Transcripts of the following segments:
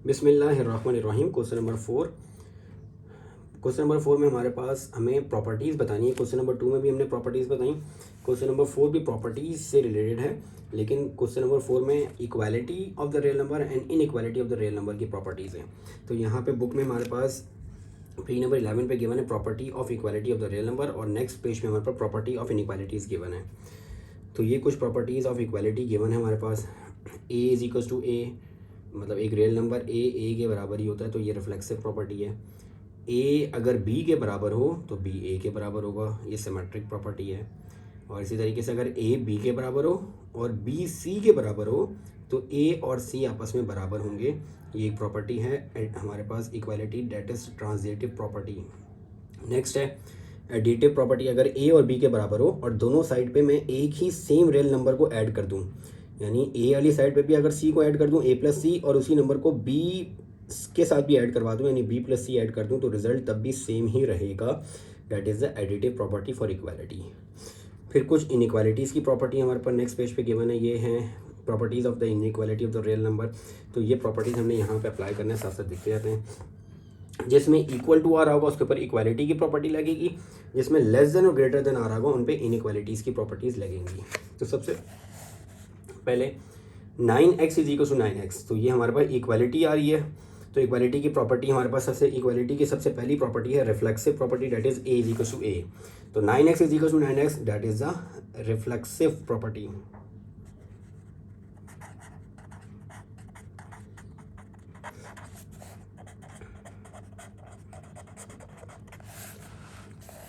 बिस्मिल्लाहिर्रहमानिर्रहीम। Question number 4 में हमारे पास हमें प्रॉपर्टीज़ बतानी है। क्वेश्चन नंबर 2 में भी हमने प्रॉपर्टीज़ बताई। क्वेश्चन नंबर 4 भी प्रॉपर्टीज़ से रिलेटेड है, लेकिन क्वेश्चन नंबर 4 में equality of the real number and inequality of the real number की प्रॉपर्टीज़ हैं। तो यहाँ पे बुक में हमारे पास पेज नंबर 11 पे गिवन है property of equality of the real number, और नेक्स्ट पेज पे हमारे पास प्रॉपर्टी ऑफ इनइक्वालिटीज़ गिवन है। तो ये कुछ प्रॉपर्टीज़ ऑफ इक्वालिटी गिवन है हमारे पास। ए इज इक्वल्स टू ए, मतलब एक रियल नंबर ए के बराबर ही होता है, तो ये रिफ्लेक्सिव प्रॉपर्टी है। ए अगर बी के बराबर हो तो बी ए के बराबर होगा, ये सिमेट्रिक प्रॉपर्टी है। और इसी तरीके से अगर ए बी के बराबर हो और बी सी के बराबर हो तो ए और सी आपस में बराबर होंगे, ये एक प्रॉपर्टी है हमारे पास equality, that is transitive property. Next है एडिटिव प्रॉपर्टी। अगर ए और बी के बराबर हो और दोनों साइड पे मैं एक ही सेम रियल नंबर को ऐड कर दूं, यानी ए वाली साइड पे भी अगर सी को ऐड कर दूं ए प्लस सी, और उसी नंबर को बी के साथ भी ऐड करवा दूं यानी बी प्लस सी ऐड कर दूं, तो रिजल्ट तब भी सेम ही रहेगा। That is the additive property for equality. फिर कुछ इनइक्वालिटीज़ की प्रॉपर्टी हमारे पास नेक्स्ट पेज पे गिवन है, ये हैं properties of the inequality of the real number. तो ये प्रॉपर्टीज़ हमने यहाँ पे अप्लाई करने साथ साथ दिखते जाते हैं। जिसमें इक्वल टू आ रहा होगा उसके ऊपर इक्वालिटी की प्रॉपर्टी लगेगी, जिसमें लेस देन और ग्रेटर देन आ रहा होगा उन पे इनइक्वालिटीज़ की प्रॉपर्टीज़ लगेंगी। तो सबसे पहले 9x is equal to 9x, तो ये हमारे पास इक्वालिटी आ रही है। तो इक्वालिटी की प्रॉपर्टी हमारे पास इक्वालिटी की सबसे पहली प्रॉपर्टी है reflexive property, that is A is equal to A. तो 9x is equal to 9x, that is the reflexive property.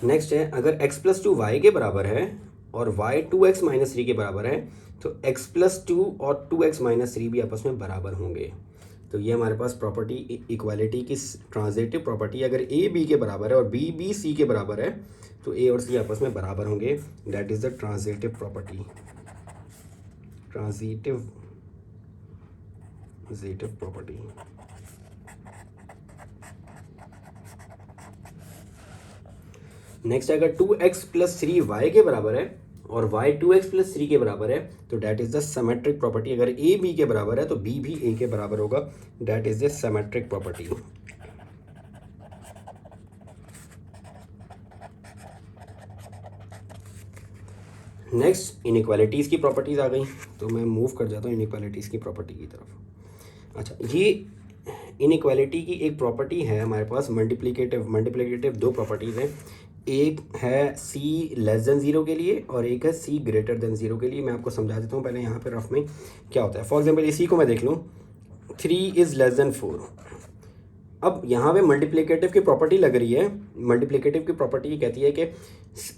Next है अगर x प्लस टू वाई के बराबर है और y 2x माइनस 3 के बराबर है तो x प्लस 2 और 2x माइनस 3 भी आपस में बराबर होंगे। तो ये हमारे पास प्रॉपर्टी इक्वालिटी की ट्रांजिटिव प्रॉपर्टी। अगर a b के बराबर है और b b c के बराबर है तो a और c आपस में बराबर होंगे। That is the transitive property, transitive property. Next अगर 2x प्लस 3 y के बराबर है और y 2x प्लस 3 के बराबर है तो that is the symmetric property. अगर a b के बराबर है तो b भी a के बराबर होगा, that is the symmetric property. Next inequalities की प्रॉपर्टीज़ आ गई, तो मैं मूव कर जाता हूँ इनइक्वालिटीज़ की प्रॉपर्टी की तरफ। अच्छा, ये इनइक्वालिटी की एक प्रॉपर्टी है हमारे पास मल्टीप्लिकेटिव दो प्रॉपर्टीज़ हैं। एक है c लेस देन 0 के लिए और एक है c ग्रेटर देन 0 के लिए। मैं आपको समझा देता हूँ पहले यहाँ पे रफ में क्या होता है। फॉर एग्जांपल इसी को मैं देख लूँ 3 इज़ लेस देन 4। अब यहाँ पे मल्टीप्लिकेटिव की प्रॉपर्टी लग रही है। मल्टीप्लिकेटिव की प्रॉपर्टी ये कहती है कि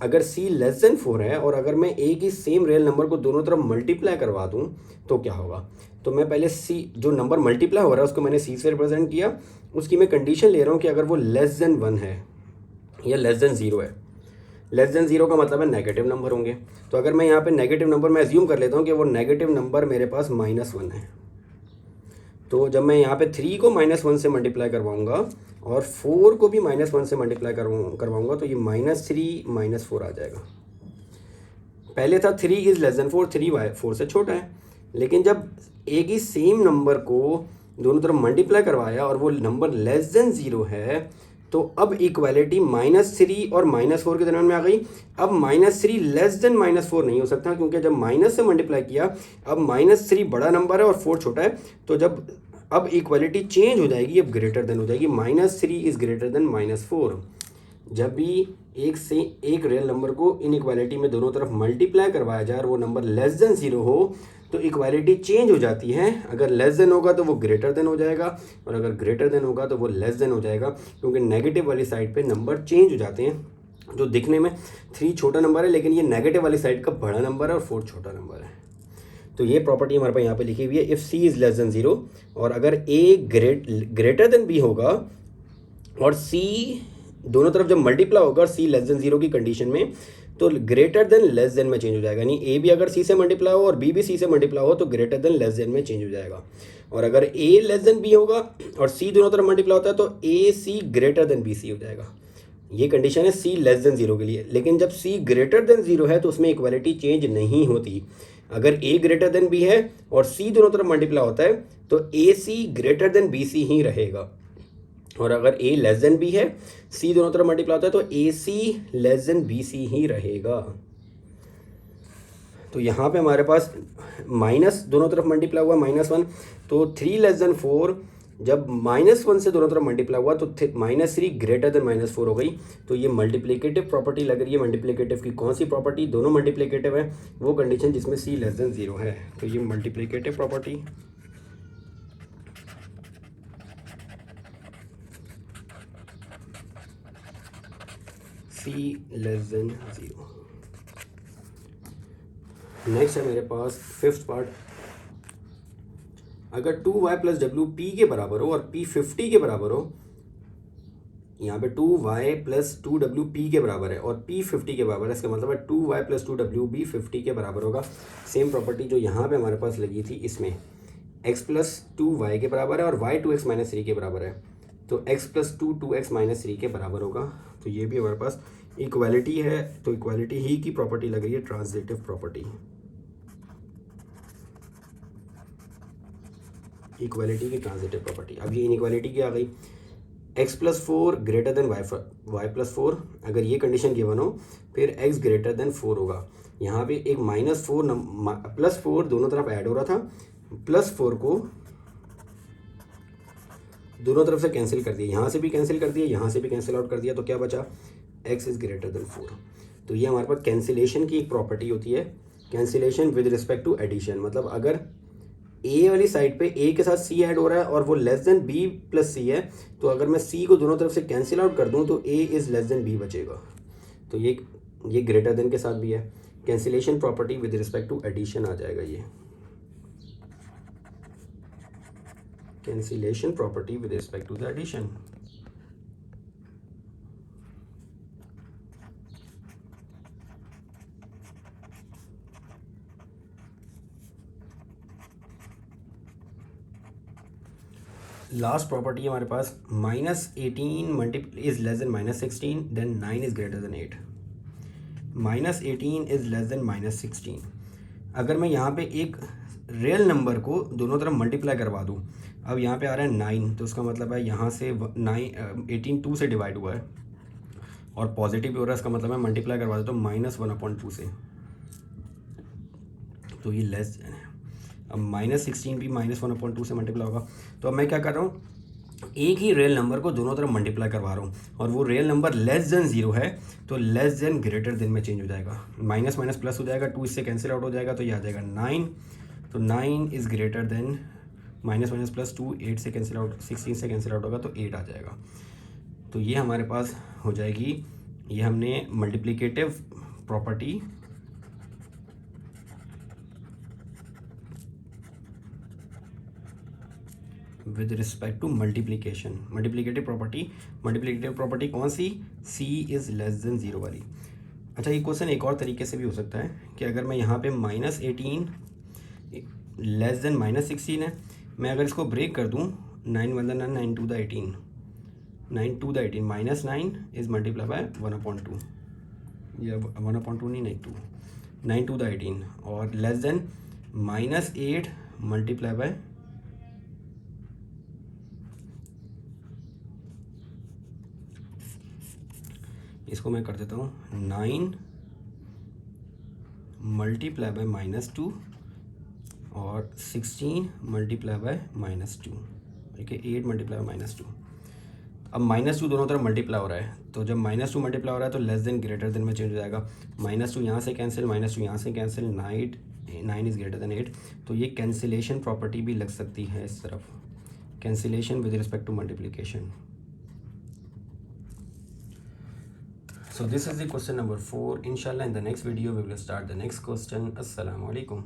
अगर c लेस देन 4 है और अगर मैं एक ही सेम रियल नंबर को दोनों तरफ मल्टीप्लाई करवा दूँ तो क्या होगा। तो मैं पहले c जो नंबर मल्टीप्लाई हो रहा है उसको मैंने c से रिप्रेजेंट किया, उसकी मैं कंडीशन ले रहा हूँ कि अगर वो लेस देन 1 है या लेस देन 0 है। लेस देन 0 का मतलब है नेगेटिव नंबर होंगे। तो अगर मैं यहाँ पे नेगेटिव नंबर मैं एज्यूम कर लेता हूँ कि वो नेगेटिव नंबर मेरे पास -1 है, तो जब मैं यहाँ पे 3 को -1 से मल्टीप्लाई करवाऊँगा और 4 को भी -1 से मल्टीप्लाई करवाऊँगा तो ये -3 -4 आ जाएगा। पहले था 3 इज़ लेस देन 4, 3 4 से छोटा है। लेकिन जब एक ही सेम नंबर को दोनों तरफ मल्टीप्लाई करवाया और वो नंबर लेस देन 0 है तो अब इक्वालिटी -3 और -4 के दरम्यान में आ गई। अब -3 लेस देन -4 नहीं हो सकता, क्योंकि जब माइनस से मल्टीप्लाई किया अब -3 बड़ा नंबर है और 4 छोटा है, तो जब अब इक्वालिटी चेंज हो जाएगी, अब ग्रेटर देन हो जाएगी। -3 इज़ ग्रेटर देन -4। जब भी एक रियल नंबर को इन इक्वालिटी में दोनों तरफ मल्टीप्लाई करवाया जाए और वो नंबर लेस देन 0 हो तो इक्वालिटी चेंज हो जाती है। अगर लेस देन होगा तो वो ग्रेटर देन हो जाएगा और अगर ग्रेटर देन होगा तो वो लेस देन हो जाएगा, क्योंकि नेगेटिव वाली साइड पे नंबर चेंज हो जाते हैं। जो दिखने में 3 छोटा नंबर है लेकिन ये नेगेटिव वाली साइड का बड़ा नंबर है और 4 छोटा नंबर है। तो ये प्रॉपर्टी हमारे पास यहाँ पे लिखी हुई है। If c is less than 0 और अगर a ग्रेटर देन b होगा और c दोनों तरफ जब मल्टीप्लाई होगा और c लेस देन 0 की कंडीशन में तो ग्रेटर देन लेस देन में चेंज हो जाएगा। यानी a भी अगर c से मल्टीप्लाई हो और b भी c से मल्टीप्लाई हो तो ग्रेटर देन लेस देन में चेंज हो जाएगा। और अगर a लेस देन b होगा और c दोनों तरफ मल्टीप्लाई होता है तो a c greater than b c हो जाएगा। ये कंडीशन है c लेस देन 0 के लिए। लेकिन जब c ग्रेटर देन 0 है तो उसमें इक्वालिटी चेंज नहीं होती। अगर ए ग्रेटर देन बी है और सी दोनों तरफ मल्टीप्लाई होता है तो ए सी ग्रेटर देन बी सी ही रहेगा, और अगर ए लेस देन बी है, सी दोनों तरफ मल्टीप्लाई होता है तो ए सी लेस देन बी सी ही रहेगा। तो यहाँ पे हमारे पास माइनस दोनों तरफ मल्टीप्लाई हुआ -1, तो 3 लेस देन 4, जब -1 से दोनों तरफ मल्टीप्लाई हुआ तो -3 ग्रेटर देन -4 हो गई। तो ये मल्टीप्लिकेटिव प्रॉपर्टी लग रही है। मल्टीप्लिकेटिव की कौन सी प्रॉपर्टी? दोनों मल्टीप्लिकेटिव है, वो कंडीशन जिसमें सी लेस देन 0 है। तो ये मल्टीप्लिकेटिव प्रॉपर्टी सी लेस देन 0। नेक्स्ट है मेरे पास 5th पार्ट। अगर 2y प्लस डब्ल्यू पी के बराबर हो और p 50 के बराबर हो, यहाँ पे 2y प्लस 2w p के बराबर है और p 50 के बराबर है, इसका मतलब है 2y प्लस 2w भी 50 के बराबर होगा। सेम प्रॉपर्टी जो यहाँ पे हमारे पास लगी थी, इसमें x प्लस 2y के बराबर है और y 2x माइनस 3 के बराबर है, तो x प्लस 2x माइनस 3 के बराबर होगा। तो ये भी हमारे पास इक्वालिटी है, तो इक्वालिटी ही की प्रॉपर्टी लग रही है, ट्रांजिटिव प्रॉपर्टी। इक्वालिटी की ट्रांजिटिव प्रॉपर्टी। अब ये इनइक्वालिटी क्या आ गई? x plus 4 greater than y plus 4, अगर ये कंडीशन गिवन हो फिर x ग्रेटर देन 4 होगा। यहाँ पे एक -4 प्लस 4 दोनों तरफ ऐड हो रहा था, +4 को दोनों तरफ से कैंसिल कर दिया, यहाँ से भी कैंसिल कर दिया, यहाँ से भी कैंसिल आउट कर दिया, तो क्या बचा? x is greater than 4। तो ये हमारे पास कैंसिलेशन की एक प्रॉपर्टी होती है, cancellation with respect to addition. मतलब अगर ए वाली साइड पे ए के साथ सी ऐड हो रहा है और वो लेस देन बी प्लस सी है, तो अगर मैं सी को दोनों तरफ से कैंसिल आउट कर दूं तो A is less than B बचेगा। तो ये ग्रेटर देन के साथ भी है, cancellation property with respect to addition आ जाएगा। ये cancellation property with respect to the addition. Last property है हमारे पास, -18 multiple is less than -16, then 9 is greater than 8। -18 is less than -16। अगर मैं यहाँ पे एक रियल नंबर को दोनों तरफ मल्टीप्लाई करवा दूँ, अब यहाँ पे आ रहा है 9, तो उसका मतलब है यहाँ से 18 2 से डिवाइड हुआ है और पॉजिटिव भी हो रहा है, इसका मतलब है मल्टीप्लाई करवा देता हूँ -1/2 से, तो ये लेस है। अब -16 भी -1/2 से मल्टीप्लाई होगा। तो अब मैं क्या कर रहा हूँ, एक ही रियल नंबर को दोनों तरफ मल्टीप्लाई करवा रहा हूँ और वो रियल नंबर लेस देन 0 है, तो लेस देन ग्रेटर देन में चेंज हो जाएगा, माइनस माइनस प्लस हो जाएगा, 2 इससे कैंसिल आउट हो जाएगा, तो ये आ जाएगा 9। तो 9 is greater than minus minus plus 2, 8 से कैंसिल आउट, 16 से कैंसिल आउट होगा तो 8 आ जाएगा। तो ये हमारे पास हो जाएगी, ये हमने multiplicative property with respect to multiplication. Multiplicative property कौन सी? सी इज़ लेस देन 0 वाली। अच्छा, ये क्वेश्चन एक और तरीके से भी हो सकता है कि अगर मैं यहाँ पे -18 लेस देन -16 है, मैं अगर इसको ब्रेक कर दूँ, 9 1 9 9 2 18, 9 2 18 -9 इज़ मल्टीप्लाई बाय 1/2, या 1/2 नहीं 2, 9 2 18 और लेस देन -8 मल्टीप्लाई बाय इसको मैं कर देता हूँ 9 मल्टीप्लाई बाय -2 और 16 मल्टीप्लाई बाय -2, ठीक है, 8 मल्टीप्लाई बाय -2। अब -2 दोनों तरफ मल्टीप्लाई हो रहा है, तो जब -2 मल्टीप्लाई हो रहा है तो लेस देन ग्रेटर देन में चेंज हो जाएगा, -2 यहाँ से कैंसिल, -2 यहाँ से कैंसिल, 9 इज़ ग्रेटर देन 8। तो ये कैंसिलेशन प्रॉपर्टी भी लग सकती है इस तरफ, cancellation with respect to multiplication. So this is the question number 4. Inshallah in the next video we will start the next question. Assalamu alaikum.